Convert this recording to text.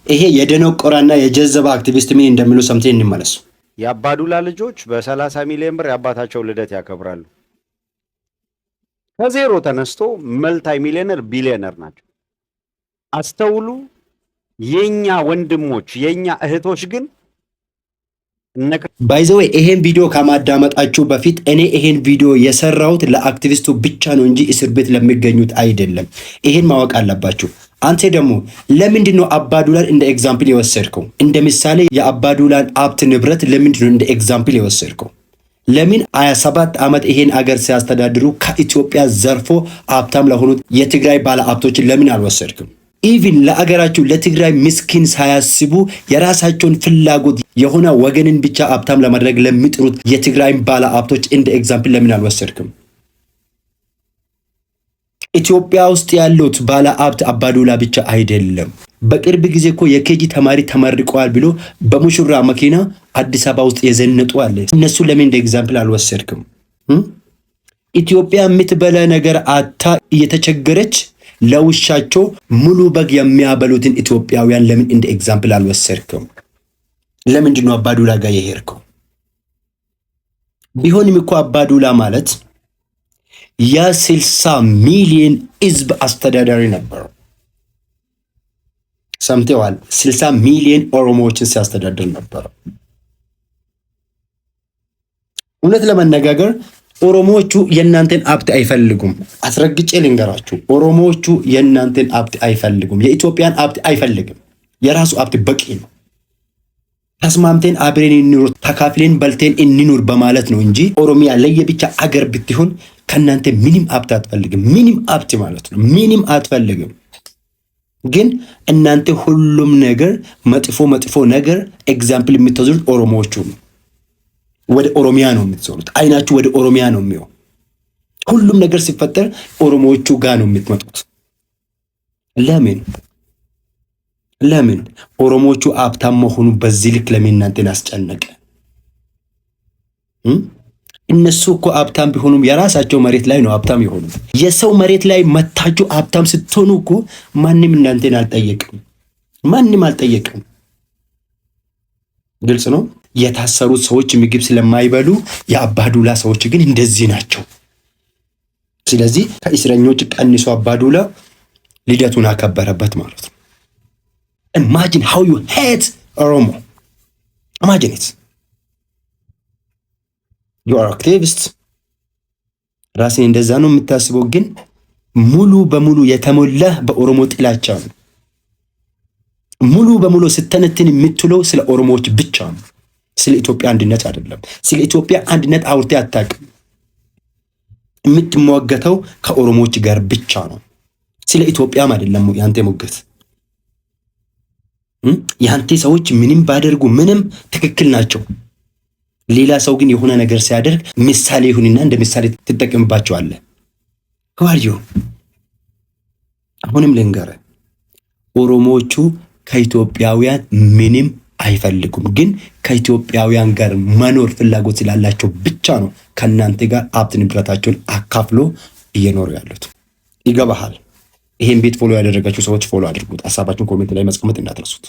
ይሄ የደነቆራና የጀዘባ አክቲቪስት ምን እንደሚሉ ሰምተን እንመለስ። የአባዱላ ልጆች በ30 ሚሊዮን ብር የአባታቸው ልደት ያከብራሉ። ከዜሮ ተነስቶ መልታይ ሚሊዮነር ቢሊዮነር ናቸው። አስተውሉ። የኛ ወንድሞች የኛ እህቶች ግን ባይዘው ይሄን ቪዲዮ ከማዳመጣችሁ በፊት እኔ ይሄን ቪዲዮ የሰራሁት ለአክቲቪስቱ ብቻ ነው እንጂ እስር ቤት ለሚገኙት አይደለም። ይሄን ማወቅ አለባችሁ። አንተ ደግሞ ለምንድን ነው አባዱላን እንደ ኤግዛምፕል የወሰድከው? እንደ ምሳሌ የአባዱላን ሀብት ንብረት ለምንድን ነው እንደ ኤግዛምፕል የወሰድከው? ለምን 27 ዓመት ይሄን አገር ሲያስተዳድሩ ከኢትዮጵያ ዘርፎ ሀብታም ለሆኑት የትግራይ ባለ ሀብቶችን ለምን አልወሰድክም? ኢቭን ለአገራችሁ ለትግራይ ምስኪን ሳያስቡ የራሳቸውን ፍላጎት የሆነ ወገንን ብቻ ሀብታም ለማድረግ ለሚጥሩት የትግራይ ባለ ሀብቶች እንደ ኤግዛምፕል ለምን አልወሰድክም? ኢትዮጵያ ውስጥ ያሉት ባለ ሀብት አባዱላ ብቻ አይደለም። በቅርብ ጊዜ እኮ የኬጂ ተማሪ ተመርቀዋል ብሎ በሙሽራ መኪና አዲስ አበባ ውስጥ የዘነጡ አለ። እነሱ ለምን እንደ ኤግዛምፕል አልወሰድክም? ኢትዮጵያ የምትበላ ነገር አታ እየተቸገረች ለውሻቸው ሙሉ በግ የሚያበሉትን ኢትዮጵያውያን ለምን እንደ ኤግዛምፕል አልወሰድክም? ለምንድን ነው አባዱላ ጋር የሄድከው? ቢሆንም እኮ አባዱላ ማለት የ60 ሚሊዮን ህዝብ አስተዳዳሪ ነበር። ሰምተዋል? 60 ሚሊዮን ኦሮሞዎችን ሲያስተዳድር ነበር። እውነት ለመነጋገር ኦሮሞዎቹ የእናንተን ሀብት አይፈልጉም። አስረግጬ ልንገራችሁ፣ ኦሮሞዎቹ የእናንተን ሀብት አይፈልጉም። የኢትዮጵያን ሀብት አይፈልግም። የራሱ ሀብት በቂ ነው። ተስማምተን አብረን እንኑር፣ ተካፍለን በልተን እንኑር በማለት ነው እንጂ ኦሮሚያ ለየብቻ አገር ብትሆን ከእናንተ ምንም ሀብት አትፈልግም። ምንም ሀብት ማለት ነው። ምንም አትፈልግም። ግን እናንተ ሁሉም ነገር መጥፎ ነገር ኤግዛምፕል የምትወስዱት ኦሮሞዎቹ ነው። ወደ ኦሮሚያ ነው የምትዞሩት። አይናችሁ ወደ ኦሮሚያ ነው የሚሆን። ሁሉም ነገር ሲፈጠር ኦሮሞዎቹ ጋር ነው የምትመጡት። ለምን ኦሮሞዎቹ ሀብታም መሆኑ በዚህ ልክ ለምን እናንተን አስጨነቀ? እነሱ እኮ ሀብታም ቢሆኑም የራሳቸው መሬት ላይ ነው ሀብታም የሆኑ። የሰው መሬት ላይ መታችሁ ሀብታም ስትሆኑ እኮ ማንም እናንተን አልጠየቅም። ማንም አልጠየቅም። ግልጽ ነው። የታሰሩት ሰዎች ምግብ ስለማይበሉ የአባዱላ ሰዎች ግን እንደዚህ ናቸው። ስለዚህ ከእስረኞች ቀንሶ አባዱላ ልደቱን አከበረበት ማለት ነው። Imagine how you hate Oromo. Imagine it. You are activist. ራስን እንደዛ ነው የምታስበው፣ ግን ሙሉ በሙሉ የተሞላህ በኦሮሞ ጥላቻ ነው። ሙሉ በሙሉ ስተነትን የምትለው ስለ ኦሮሞዎች ብቻ ነው። ስለ ኢትዮጵያ አንድነት አይደለም። ስለ ኢትዮጵያ አንድነት አውርተህ አታውቅም። የምትሟገተው ከኦሮሞዎች ጋር ብቻ ነው። ስለ ኢትዮጵያም አይደለም ያንተ ሞገት። ያንተ ሰዎች ምንም ባደርጉ ምንም ትክክል ናቸው። ሌላ ሰው ግን የሆነ ነገር ሲያደርግ ምሳሌ ይሁንና እንደ ምሳሌ ትጠቀምባቸዋለህ። ዋርዩ አሁንም ልንገርህ፣ ኦሮሞዎቹ ከኢትዮጵያውያን ምንም አይፈልጉም። ግን ከኢትዮጵያውያን ጋር መኖር ፍላጎት ስላላቸው ብቻ ነው ከእናንተ ጋር ሀብት ንብረታቸውን አካፍሎ እየኖሩ ያሉት። ይገባሃል? ይሄን ቤት ፎሎ ያደረጋችሁ ሰዎች ፎሎ አድርጉት። ሀሳባችሁን ኮሜንት ላይ ማስቀመጥ እንዳትረሱት።